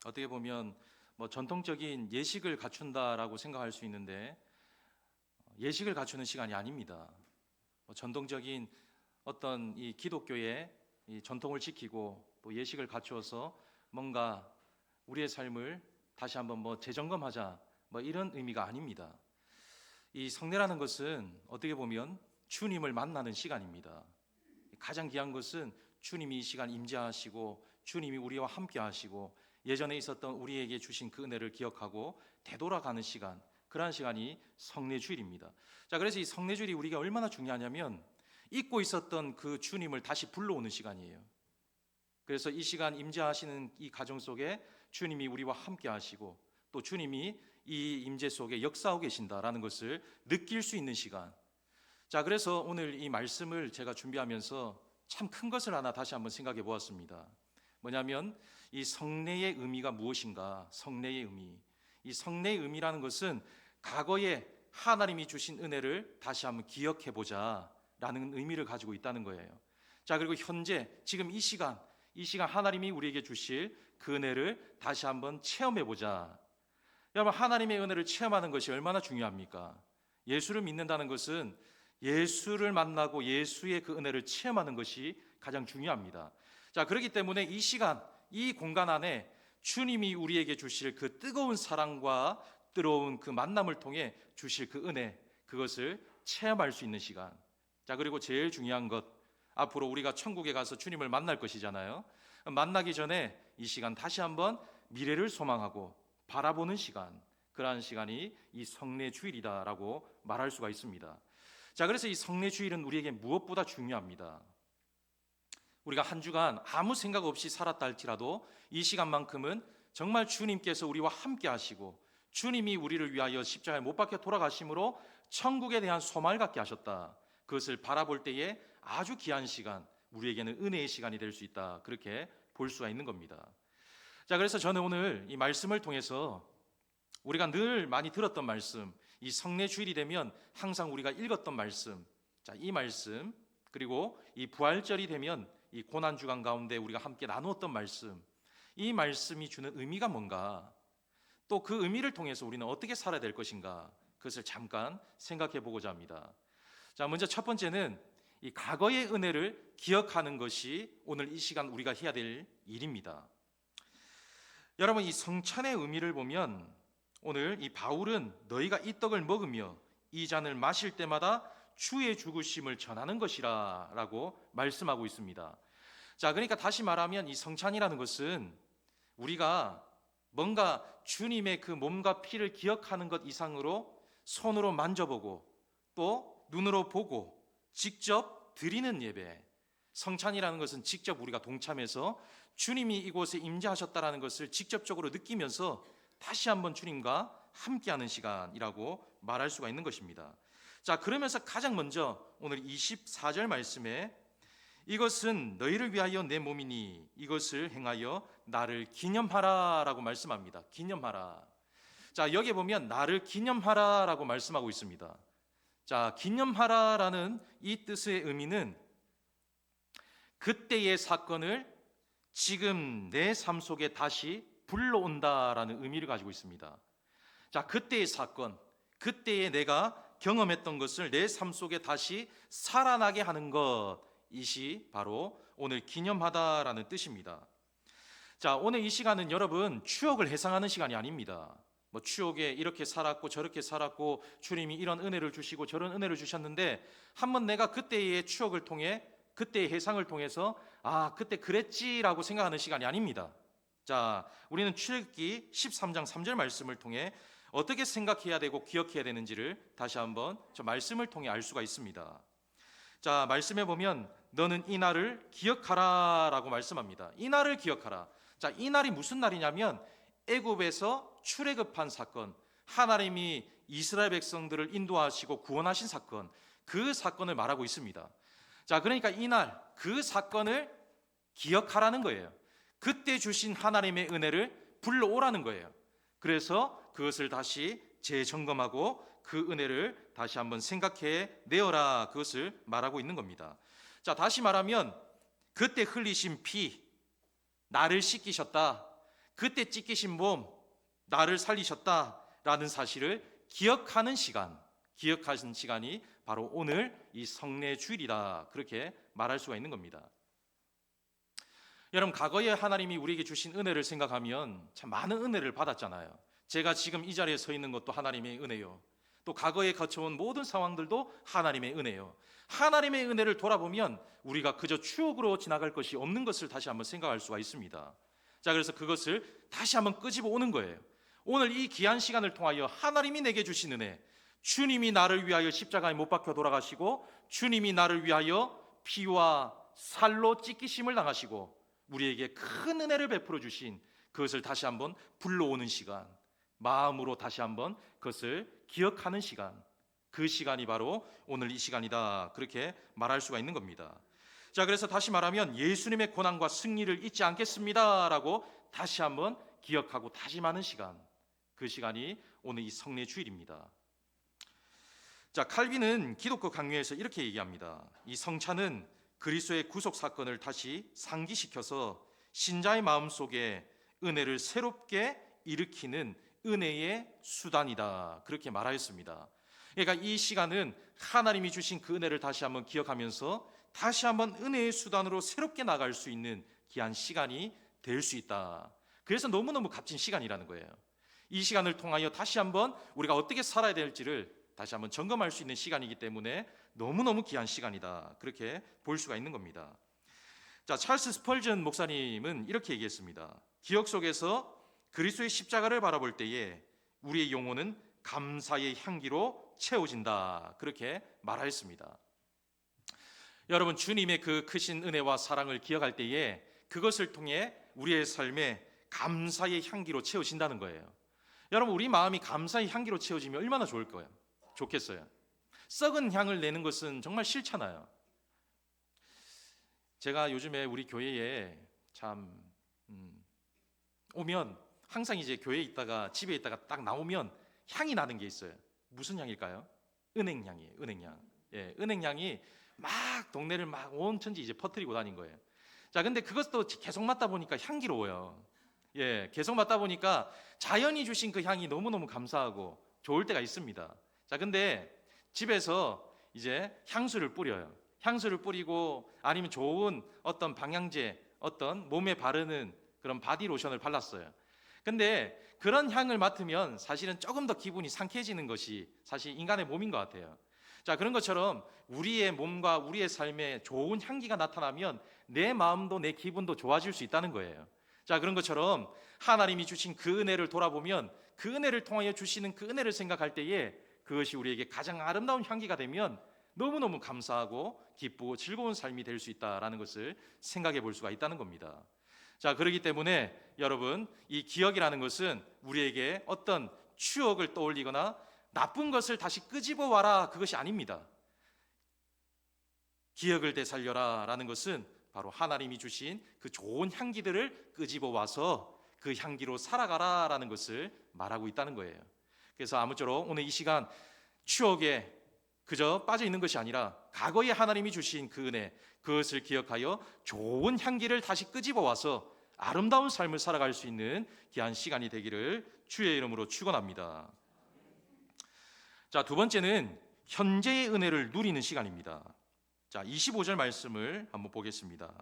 어떻게 보면 전통적인 예식을 갖춘다라고 생각할 수 있는데 예식을 갖추는 시간이 아닙니다. 전통적인 어떤 이 기독교의 이 전통을 지키고 또 예식을 갖추어서 뭔가 우리의 삶을 다시 한번 재점검하자 이런 의미가 아닙니다. 이 성례라는 것은 어떻게 보면 주님을 만나는 시간입니다. 가장 귀한 것은 주님이 이 시간 임재하시고 주님이 우리와 함께 하시고 예전에 있었던 우리에게 주신 그 은혜를 기억하고 되돌아가는 시간, 그러한 시간이 성례주일입니다. 자, 그래서 이 성례주일이 우리가 얼마나 중요하냐면 잊고 있었던 그 주님을 다시 불러오는 시간이에요. 그래서 이 시간 임재하시는 이 가정 속에 주님이 우리와 함께 하시고 또 주님이 이 임재 속에 역사하고 계신다라는 것을 느낄 수 있는 시간. 자, 그래서 오늘 이 말씀을 제가 준비하면서 참 큰 것을 하나 다시 한번 생각해 보았습니다. 뭐냐면 이 성례의 의미가 무엇인가? 성례의 의미. 이 성례의 의미라는 것은 과거에 하나님이 주신 은혜를 다시 한번 기억해 보자라는 의미를 가지고 있다는 거예요. 자, 그리고 현재 지금 이 시간 하나님이 우리에게 주실 그 은혜를 다시 한번 체험해 보자. 여러분, 하나님의 은혜를 체험하는 것이 얼마나 중요합니까? 예수를 믿는다는 것은 예수를 만나고 예수의 그 은혜를 체험하는 것이 가장 중요합니다. 자, 그렇기 때문에 이 시간, 이 공간 안에 주님이 우리에게 주실 그 뜨거운 사랑과 뜨거운 그 만남을 통해 주실 그 은혜, 그것을 체험할 수 있는 시간. 자, 그리고 제일 중요한 것, 앞으로 우리가 천국에 가서 주님을 만날 것이잖아요. 만나기 전에 이 시간 다시 한번 미래를 소망하고 바라보는 시간, 그러한 시간이 이 성례주일이다라고 말할 수가 있습니다. 자, 그래서 이 성례주일은 우리에게 무엇보다 중요합니다. 우리가 한 주간 아무 생각 없이 살았다 할지라도 이 시간만큼은 정말 주님께서 우리와 함께 하시고 주님이 우리를 위하여 십자가에 못 박혀 돌아가심으로 천국에 대한 소망을 갖게 하셨다. 그것을 바라볼 때에 아주 귀한 시간, 우리에게는 은혜의 시간이 될 수 있다. 그렇게 볼 수가 있는 겁니다. 자, 그래서 저는 오늘 이 말씀을 통해서 우리가 늘 많이 들었던 말씀, 이 성례주일이 되면 항상 우리가 읽었던 말씀, 자, 이 말씀, 그리고 이 부활절이 되면 이 고난주간 가운데 우리가 함께 나누었던 말씀, 이 말씀이 주는 의미가 뭔가, 또 그 의미를 통해서 우리는 어떻게 살아야 될 것인가, 그것을 잠깐 생각해 보고자 합니다. 자, 먼저 첫 번째는 이 과거의 은혜를 기억하는 것이 오늘 이 시간 우리가 해야 될 일입니다. 여러분, 이 성찬의 의미를 보면 오늘 이 바울은 너희가 이 떡을 먹으며 이 잔을 마실 때마다 주의 죽으심을 전하는 것이라 라고 말씀하고 있습니다. 자, 그러니까 다시 말하면 이 성찬이라는 것은 우리가 뭔가 주님의 그 몸과 피를 기억하는 것 이상으로 손으로 만져보고 또 눈으로 보고 직접 드리는 예배, 성찬이라는 것은 직접 우리가 동참해서 주님이 이곳에 임재하셨다는 것을 직접적으로 느끼면서 다시 한번 주님과 함께하는 시간이라고 말할 수가 있는 것입니다. 자, 그러면서 가장 먼저 오늘 24절 말씀에 이것은 너희를 위하여 내 몸이니 이것을 행하여 나를 기념하라 라고 말씀합니다. 기념하라. 자, 여기에 보면 나를 기념하라 라고 말씀하고 있습니다. 자, 기념하라 라는 이 뜻의 의미는 그때의 사건을 지금 내 삶 속에 다시 불러온다라는 의미를 가지고 있습니다. 자, 그때의 사건, 그때의 내가 경험했던 것을 내 삶 속에 다시 살아나게 하는 것이 바로 오늘 기념하다라는 뜻입니다. 자, 오늘 이 시간은 여러분 추억을 회상하는 시간이 아닙니다. 추억에 이렇게 살았고 저렇게 살았고 주님이 이런 은혜를 주시고 저런 은혜를 주셨는데 한번 내가 그때의 추억을 통해 그때의 회상을 통해서 그때 그랬지라고 생각하는 시간이 아닙니다. 자, 우리는 출애굽기 13장 3절 말씀을 통해 어떻게 생각해야 되고 기억해야 되는지를 다시 한번 저 말씀을 통해 알 수가 있습니다. 자, 말씀해 보면 너는 이 날을 기억하라 라고 말씀합니다. 이 날을 기억하라. 자, 이 날이 무슨 날이냐면 애굽에서 출애굽한 사건, 하나님이 이스라엘 백성들을 인도하시고 구원하신 사건, 그 사건을 말하고 있습니다. 자, 그러니까 이 날 그 사건을 기억하라는 거예요. 그때 주신 하나님의 은혜를 불러오라는 거예요. 그래서 그것을 다시 재점검하고 그 은혜를 다시 한번 생각해 내어라, 그것을 말하고 있는 겁니다. 자, 다시 말하면 그때 흘리신 피, 나를 씻기셨다. 그때 찢기신 몸, 나를 살리셨다라는 사실을 기억하는 시간이 바로 오늘 이 성례 주일이다, 그렇게 말할 수가 있는 겁니다. 여러분, 과거에 하나님이 우리에게 주신 은혜를 생각하면 참 많은 은혜를 받았잖아요. 제가 지금 이 자리에 서 있는 것도 하나님의 은혜요, 또 과거에 거쳐온 모든 상황들도 하나님의 은혜요. 하나님의 은혜를 돌아보면 우리가 그저 추억으로 지나갈 것이 없는 것을 다시 한번 생각할 수가 있습니다. 자, 그래서 그것을 다시 한번 끄집어 오는 거예요. 오늘 이 귀한 시간을 통하여 하나님이 내게 주신 은혜, 주님이 나를 위하여 십자가에 못 박혀 돌아가시고 주님이 나를 위하여 피와 살로 찢기심을 당하시고 우리에게 큰 은혜를 베풀어 주신 그것을 다시 한번 불러오는 시간, 마음으로 다시 한번 그것을 기억하는 시간, 그 시간이 바로 오늘 이 시간이다, 그렇게 말할 수가 있는 겁니다. 자, 그래서 다시 말하면 예수님의 고난과 승리를 잊지 않겠습니다 라고 다시 한번 기억하고 다짐하는 시간, 그 시간이 오늘 이 성례 주일입니다. 자, 칼빈은 기독교 강요에서 이렇게 얘기합니다. 이 성찬은 그리스도의 구속 사건을 다시 상기시켜서 신자의 마음속에 은혜를 새롭게 일으키는 은혜의 수단이다, 그렇게 말하였습니다. 그러니까 이 시간은 하나님이 주신 그 은혜를 다시 한번 기억하면서 다시 한번 은혜의 수단으로 새롭게 나갈 수 있는 귀한 시간이 될 수 있다. 그래서 너무너무 값진 시간이라는 거예요. 이 시간을 통하여 다시 한번 우리가 어떻게 살아야 될지를 다시 한번 점검할 수 있는 시간이기 때문에 너무너무 귀한 시간이다, 그렇게 볼 수가 있는 겁니다. 자, 찰스 스펄전 목사님은 이렇게 얘기했습니다. 기억 속에서 그리스도의 십자가를 바라볼 때에 우리의 영혼은 감사의 향기로 채워진다, 그렇게 말하였습니다. 여러분, 주님의 그 크신 은혜와 사랑을 기억할 때에 그것을 통해 우리의 삶에 감사의 향기로 채워진다는 거예요. 여러분, 우리 마음이 감사의 향기로 채워지면 얼마나 좋겠어요. 썩은 향을 내는 것은 정말 싫잖아요. 제가 요즘에 우리 교회에 참 오면 항상 이제 교회에 있다가 집에 있다가 딱 나오면 향이 나는 게 있어요. 무슨 향일까요? 은행향이에요. 은행향. 예, 은행향이 막 동네를 막 온 천지 이제 퍼뜨리고 다닌 거예요. 자, 근데 그것도 계속 맡다 보니까 향기로워요. 예, 계속 맡다 보니까 자연이 주신 그 향이 너무너무 감사하고 좋을 때가 있습니다. 자, 근데 집에서 이제 향수를 뿌려요. 향수를 뿌리고 아니면 좋은 어떤 방향제, 어떤 몸에 바르는 그런 바디로션을 발랐어요. 근데 그런 향을 맡으면 사실은 조금 더 기분이 상쾌해지는 것이 사실 인간의 몸인 것 같아요. 자, 그런 것처럼 우리의 몸과 우리의 삶에 좋은 향기가 나타나면 내 마음도 내 기분도 좋아질 수 있다는 거예요. 자, 그런 것처럼 하나님이 주신 그 은혜를 돌아보면 그 은혜를 통하여 주시는 그 은혜를 생각할 때에 그것이 우리에게 가장 아름다운 향기가 되면 너무너무 감사하고 기쁘고 즐거운 삶이 될 수 있다라는 것을 생각해 볼 수가 있다는 겁니다. 자, 그렇기 때문에 여러분, 이 기억이라는 것은 우리에게 어떤 추억을 떠올리거나 나쁜 것을 다시 끄집어 와라, 그것이 아닙니다. 기억을 되살려라 라는 것은 바로 하나님이 주신 그 좋은 향기들을 끄집어 와서 그 향기로 살아가라 라는 것을 말하고 있다는 거예요. 그래서 아무쪼록 오늘 이 시간 추억에 그저 빠져 있는 것이 아니라 과거에 하나님이 주신 그 은혜, 그것을 기억하여 좋은 향기를 다시 끄집어 와서 아름다운 삶을 살아갈 수 있는 귀한 시간이 되기를 주의 이름으로 축원합니다. 자, 두 번째는 현재의 은혜를 누리는 시간입니다. 자, 25절 말씀을 한번 보겠습니다.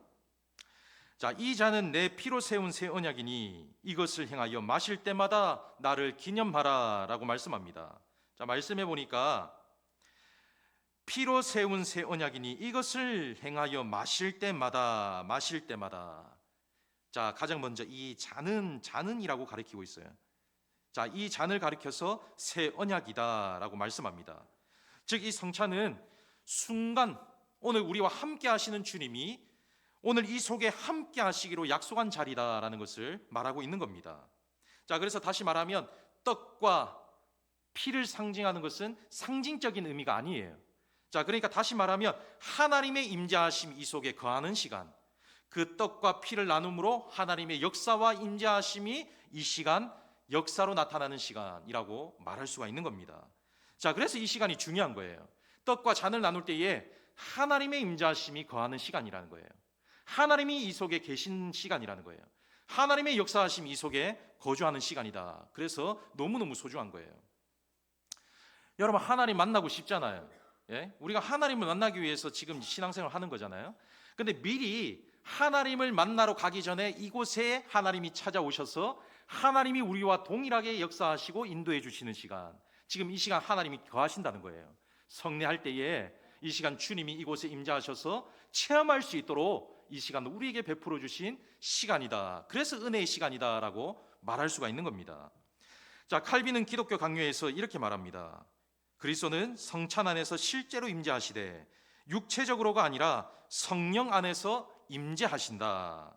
자, 이 잔은 내 피로 세운 새 언약이니 이것을 행하여 마실 때마다 나를 기념하라 라고 말씀합니다. 자, 말씀해 보니까 피로 세운 새 언약이니 이것을 행하여 마실 때마다. 자, 가장 먼저 이 잔은이라고 가리키고 있어요. 자, 이 잔을 가리켜서 새 언약이다 라고 말씀합니다. 즉, 이 성찬은 순간 오늘 우리와 함께 하시는 주님이 오늘 이 속에 함께 하시기로 약속한 자리다라는 것을 말하고 있는 겁니다. 자, 그래서 다시 말하면 떡과 피를 상징하는 것은 상징적인 의미가 아니에요. 자, 그러니까 다시 말하면 하나님의 임재하심이 이 속에 거하는 시간, 그 떡과 피를 나눔으로 하나님의 역사와 임재하심이 이 시간 역사로 나타나는 시간이라고 말할 수가 있는 겁니다. 자, 그래서 이 시간이 중요한 거예요. 떡과 잔을 나눌 때에 하나님의 임재하심이 거하는 시간이라는 거예요. 하나님이 이 속에 계신 시간이라는 거예요. 하나님의 역사하심 이 속에 거주하는 시간이다. 그래서 너무너무 소중한 거예요. 여러분, 하나님 만나고 싶잖아요. 예? 우리가 하나님을 만나기 위해서 지금 신앙생활을 하는 거잖아요. 근데 미리 하나님을 만나러 가기 전에 이곳에 하나님이 찾아오셔서 하나님이 우리와 동일하게 역사하시고 인도해 주시는 시간, 지금 이 시간 하나님이 거하신다는 거예요. 성례할 때에 이 시간 주님이 이곳에 임재하셔서 체험할 수 있도록 이 시간 우리에게 베풀어 주신 시간이다. 그래서 은혜의 시간이다라고 말할 수가 있는 겁니다. 자, 칼빈은 기독교 강요에서 이렇게 말합니다. 그리스도는 성찬 안에서 실제로 임재하시되 육체적으로가 아니라 성령 안에서 임재하신다.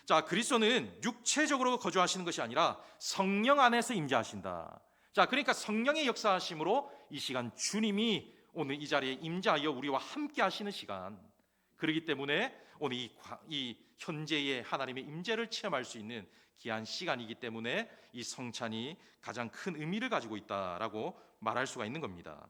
자, 그리스도는 육체적으로 거주하시는 것이 아니라 성령 안에서 임재하신다. 자, 그러니까 성령의 역사하심으로 이 시간 주님이 오늘 이 자리에 임재하여 우리와 함께 하시는 시간, 그렇기 때문에 오늘 이 현재의 하나님의 임재를 체험할 수 있는 귀한 시간이기 때문에 이 성찬이 가장 큰 의미를 가지고 있다라고 말할 수가 있는 겁니다.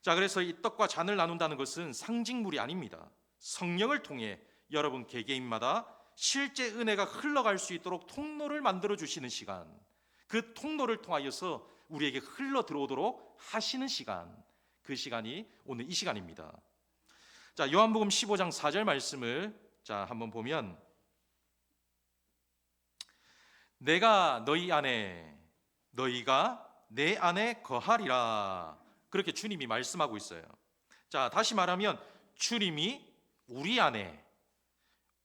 자, 그래서 이 떡과 잔을 나눈다는 것은 상징물이 아닙니다. 성령을 통해 여러분 개개인마다 실제 은혜가 흘러갈 수 있도록 통로를 만들어 주시는 시간, 그 통로를 통하여서 우리에게 흘러 들어오도록 하시는 시간, 그 시간이 오늘 이 시간입니다. 자, 요한복음 15장 4절 말씀을 한번 보면, 내가 너희 안에 너희가 내 안에 거하리라, 그렇게 주님이 말씀하고 있어요. 자, 다시 말하면 주님이 우리 안에,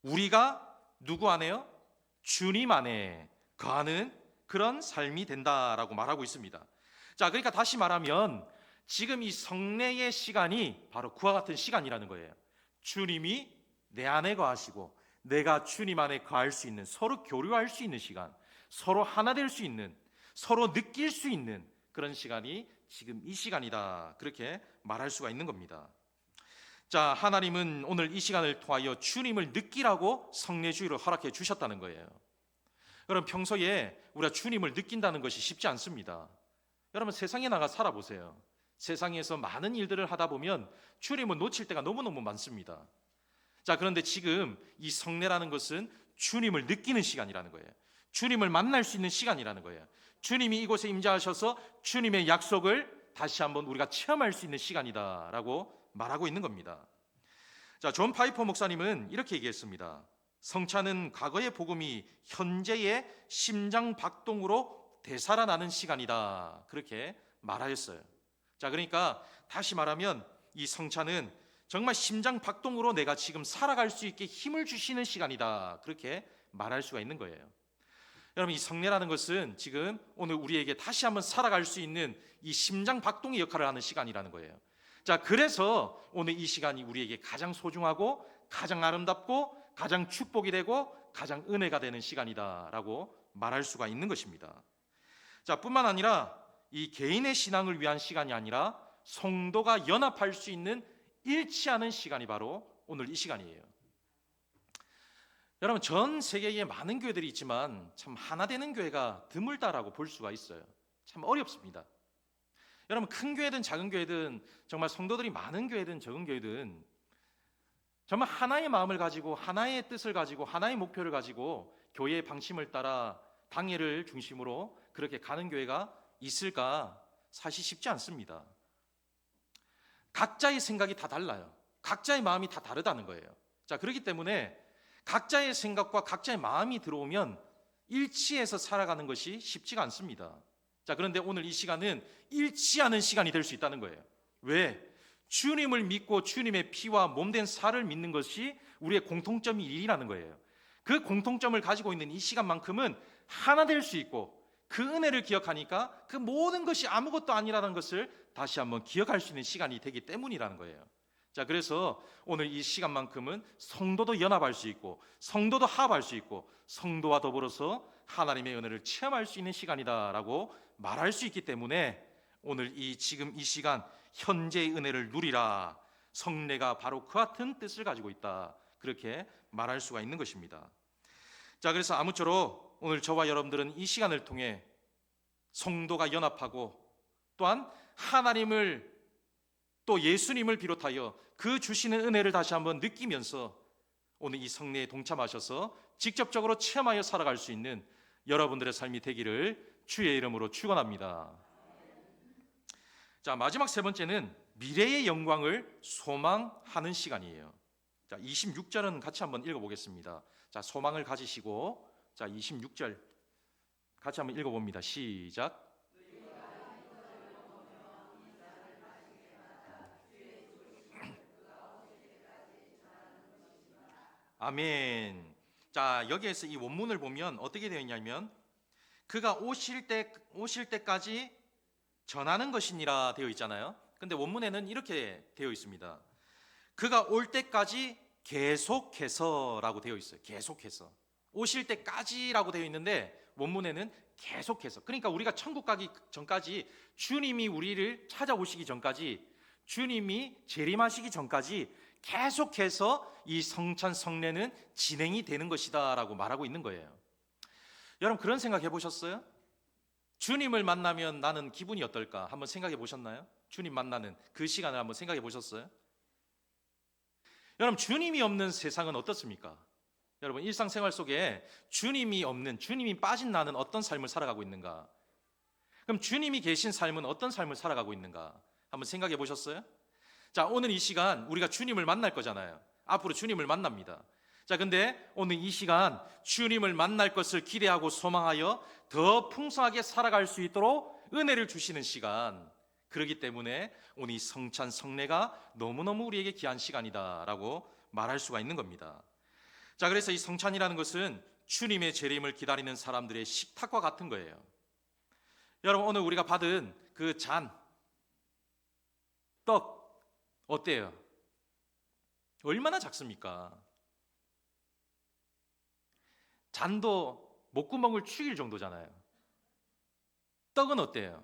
우리가 누구 안에요? 주님 안에 거하는 그런 삶이 된다라고 말하고 있습니다. 자, 그러니까 다시 말하면 지금 이 성례의 시간이 바로 그와 같은 시간이라는 거예요. 주님이 내 안에 거하시고 내가 주님 안에 거할 수 있는, 서로 교류할 수 있는 시간, 서로 하나 될 수 있는, 서로 느낄 수 있는 그런 시간이 지금 이 시간이다, 그렇게 말할 수가 있는 겁니다. 자, 하나님은 오늘 이 시간을 통하여 주님을 느끼라고 성례주의를 허락해 주셨다는 거예요. 여러분, 평소에 우리가 주님을 느낀다는 것이 쉽지 않습니다. 여러분, 세상에 나가 살아보세요. 세상에서 많은 일들을 하다 보면 주님을 놓칠 때가 너무너무 많습니다. 자, 그런데 지금 이 성례라는 것은 주님을 느끼는 시간이라는 거예요. 주님을 만날 수 있는 시간이라는 거예요. 주님이 이곳에 임재하셔서 주님의 약속을 다시 한번 우리가 체험할 수 있는 시간이다라고 말하고 있는 겁니다. 자, 존 파이퍼 목사님은 이렇게 얘기했습니다. 성찬은 과거의 복음이 현재의 심장 박동으로 되살아나는 시간이다, 그렇게 말하였어요. 자, 그러니까 다시 말하면 이 성찬은 정말 심장 박동으로 내가 지금 살아갈 수 있게 힘을 주시는 시간이다, 그렇게 말할 수가 있는 거예요. 여러분, 이 성례라는 것은 지금 오늘 우리에게 다시 한번 살아갈 수 있는 이 심장 박동의 역할을 하는 시간이라는 거예요. 자, 그래서 오늘 이 시간이 우리에게 가장 소중하고 가장 아름답고 가장 축복이 되고 가장 은혜가 되는 시간이다라고 말할 수가 있는 것입니다. 자, 뿐만 아니라 이 개인의 신앙을 위한 시간이 아니라 성도가 연합할 수 있는 일치하는 시간이 바로 오늘 이 시간이에요. 여러분, 전 세계에 많은 교회들이 있지만 참 하나 되는 교회가 드물다라고 볼 수가 있어요. 참 어렵습니다. 여러분, 큰 교회든 작은 교회든, 정말 성도들이 많은 교회든 적은 교회든 정말 하나의 마음을 가지고 하나의 뜻을 가지고 하나의 목표를 가지고 교회의 방침을 따라 당회를 중심으로 그렇게 가는 교회가 있을까? 사실 쉽지 않습니다. 각자의 생각이 다 달라요. 각자의 마음이 다 다르다는 거예요. 자, 그렇기 때문에 각자의 생각과 각자의 마음이 들어오면 일치해서 살아가는 것이 쉽지가 않습니다. 자, 그런데 오늘 이 시간은 일치하는 시간이 될 수 있다는 거예요. 왜? 주님을 믿고 주님의 피와 몸된 살을 믿는 것이 우리의 공통점이 일이라는 거예요. 그 공통점을 가지고 있는 이 시간만큼은 하나 될 수 있고, 그 은혜를 기억하니까 그 모든 것이 아무것도 아니라는 것을 다시 한번 기억할 수 있는 시간이 되기 때문이라는 거예요. 자, 그래서 오늘 이 시간만큼은 성도도 연합할 수 있고 성도도 합할 수 있고 성도와 더불어서 하나님의 은혜를 체험할 수 있는 시간이다라고 말할 수 있기 때문에 오늘 지금 이 시간 현재의 은혜를 누리라, 성례가 바로 그 같은 뜻을 가지고 있다, 그렇게 말할 수가 있는 것입니다. 자, 그래서 아무쪼록 오늘 저와 여러분들은 이 시간을 통해 성도가 연합하고 또한 하나님을 또 예수님을 비롯하여 그 주시는 은혜를 다시 한번 느끼면서 오늘 이 성례에 동참하셔서 직접적으로 체험하여 살아갈 수 있는 여러분들의 삶이 되기를 주의 이름으로 축원합니다. 자, 마지막 세 번째는 미래의 영광을 소망하는 시간이에요. 자, 26절은 같이 한번 읽어보겠습니다. 자, 소망을 가지시고, 자, 26절 같이 한번 읽어봅니다. 시작. 아멘. 자, 여기에서 이 원문을 보면 어떻게 되어 있냐면 그가 오실 때까지 전하는 것이니라 되어 있잖아요. 근데 원문에는 이렇게 되어 있습니다. 그가 올 때까지 계속해서라고 되어 있어요. 계속해서. 오실 때까지라고 되어 있는데 원문에는 계속해서. 그러니까 우리가 천국 가기 전까지, 주님이 우리를 찾아오시기 전까지, 주님이 재림하시기 전까지 계속해서 이 성찬 성례는 진행이 되는 것이다 라고 말하고 있는 거예요. 여러분, 그런 생각 해보셨어요? 주님을 만나면 나는 기분이 어떨까? 한번 생각해 보셨나요? 주님 만나는 그 시간을 한번 생각해 보셨어요? 여러분, 주님이 없는 세상은 어떻습니까? 여러분, 일상생활 속에 주님이 없는, 주님이 빠진 나는 어떤 삶을 살아가고 있는가? 그럼 주님이 계신 삶은 어떤 삶을 살아가고 있는가? 한번 생각해 보셨어요? 자, 오늘 이 시간 우리가 주님을 만날 거잖아요. 앞으로 주님을 만납니다. 자, 근데 오늘 이 시간 주님을 만날 것을 기대하고 소망하여 더 풍성하게 살아갈 수 있도록 은혜를 주시는 시간, 그렇기 때문에 오늘 이 성찬 성례가 너무너무 우리에게 귀한 시간이다라고 말할 수가 있는 겁니다. 자, 그래서 이 성찬이라는 것은 주님의 재림을 기다리는 사람들의 식탁과 같은 거예요. 여러분, 오늘 우리가 받은 그 잔, 떡 어때요? 얼마나 작습니까? 잔도 목구멍을 축일 정도잖아요. 떡은 어때요?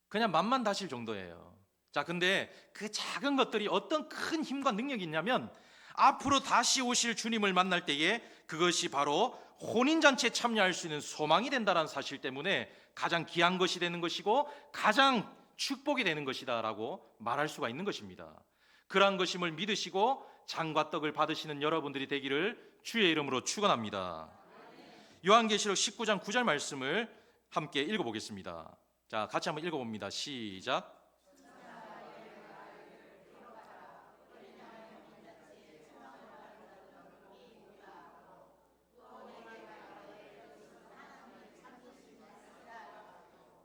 그냥 맛만 다실 정도예요. 자, 근데 그 작은 것들이 어떤 큰 힘과 능력이 있냐면 앞으로 다시 오실 주님을 만날 때에 그것이 바로 혼인잔치에 참여할 수 있는 소망이 된다는 사실 때문에 가장 귀한 것이 되는 것이고 가장 축복이 되는 것이다 라고 말할 수가 있는 것입니다. 그러한 것임을 믿으시고 잔과 떡을 받으시는 여러분들이 되기를 주의 이름으로 축원합니다. 요한계시록 19장 9절 말씀을 함께 읽어보겠습니다. 자, 같이 한번 읽어봅니다. 시작.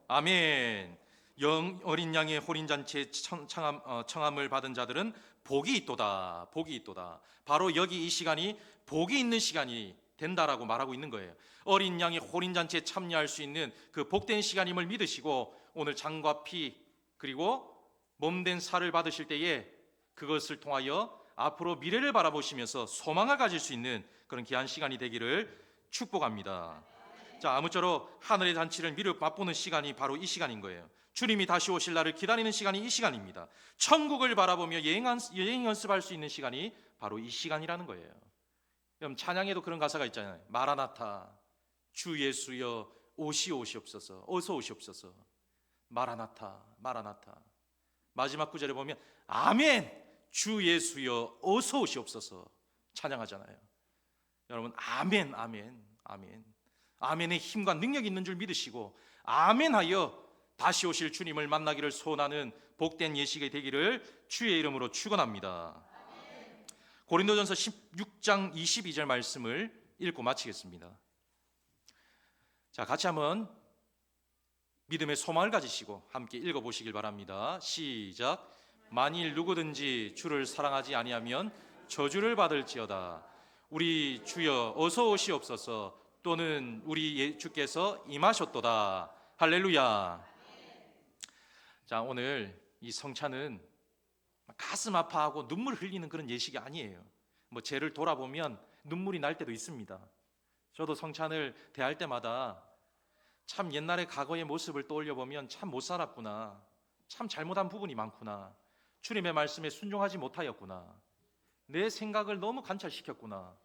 아멘. 어린 양의 혼인잔치에 청함을 받은 자들은 복이 있도다, 복이 있도다. 바로 여기 이 시간이 복이 있는 시간이 된다라고 말하고 있는 거예요. 어린 양의 혼인잔치에 참여할 수 있는 그 복된 시간임을 믿으시고 오늘 잔과 피 그리고 몸된 살을 받으실 때에 그것을 통하여 앞으로 미래를 바라보시면서 소망을 가질 수 있는 그런 귀한 시간이 되기를 축복합니다. 자, 아무쪼록 하늘의 잔치를 미리 맛보는 시간이 바로 이 시간인 거예요. 주님이 다시 오실 날을 기다리는 시간이 이 시간입니다. 천국을 바라보며 여행 연습할 수 있는 시간이 바로 이 시간이라는 거예요. 그럼 찬양에도 그런 가사가 있잖아요. 마라나타, 주 예수여 오시옵소서, 어서 오시옵소서. 마라나타, 마라나타. 마지막 구절에 보면 아멘, 주 예수여 어서 오시옵소서 찬양하잖아요. 여러분, 아멘, 아멘, 아멘. 아멘의 힘과 능력이 있는 줄 믿으시고 아멘하여 다시 오실 주님을 만나기를 소원하는 복된 예식이 되기를 주의 이름으로 축원합니다. 고린도전서 16장 22절 말씀을 읽고 마치겠습니다. 자, 같이 한번 믿음의 소망을 가지시고 함께 읽어보시길 바랍니다. 시작. 만일 누구든지 주를 사랑하지 아니하면 저주를 받을지어다. 우리 주여 어서 오시옵소서. 또는 우리 주께서 임하셨도다. 할렐루야. 자, 오늘 이 성찬은 가슴 아파하고 눈물 흘리는 그런 예식이 아니에요. 뭐 죄를 돌아보면 눈물이 날 때도 있습니다. 저도 성찬을 대할 때마다 참 옛날의 과거의 모습을 떠올려 보면 참 못 살았구나, 참 잘못한 부분이 많구나, 주님의 말씀에 순종하지 못하였구나, 내 생각을 너무 관찰시켰구나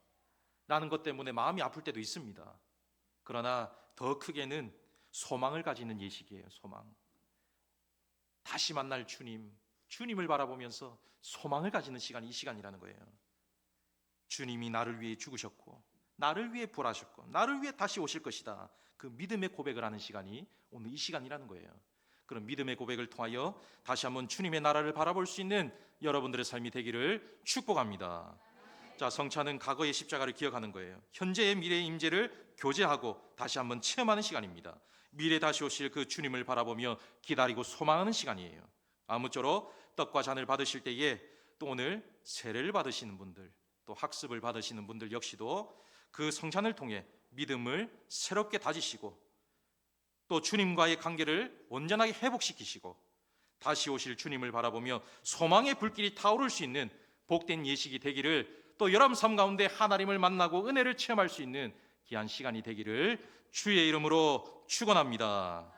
라는 것 때문에 마음이 아플 때도 있습니다. 그러나 더 크게는 소망을 가지는 예식이에요. 소망. 다시 만날 주님을 바라보면서 소망을 가지는 시간이 이 시간이라는 거예요. 주님이 나를 위해 죽으셨고 나를 위해 부활하셨고 나를 위해 다시 오실 것이다. 그 믿음의 고백을 하는 시간이 오늘 이 시간이라는 거예요. 그런 믿음의 고백을 통하여 다시 한번 주님의 나라를 바라볼 수 있는 여러분들의 삶이 되기를 축복합니다. 자, 성찬은 과거의 십자가를 기억하는 거예요. 현재의 미래의 임재를 교제하고 다시 한번 체험하는 시간입니다. 미래 다시 오실 그 주님을 바라보며 기다리고 소망하는 시간이에요. 아무쪼록 떡과 잔을 받으실 때에 또 오늘 세례를 받으시는 분들, 또 학습을 받으시는 분들 역시도 그 성찬을 통해 믿음을 새롭게 다지시고 또 주님과의 관계를 온전하게 회복시키시고 다시 오실 주님을 바라보며 소망의 불길이 타오를 수 있는 복된 예식이 되기를, 또 여러분 삶 가운데 하나님을 만나고 은혜를 체험할 수 있는 귀한 시간이 되기를 주의 이름으로 축원합니다.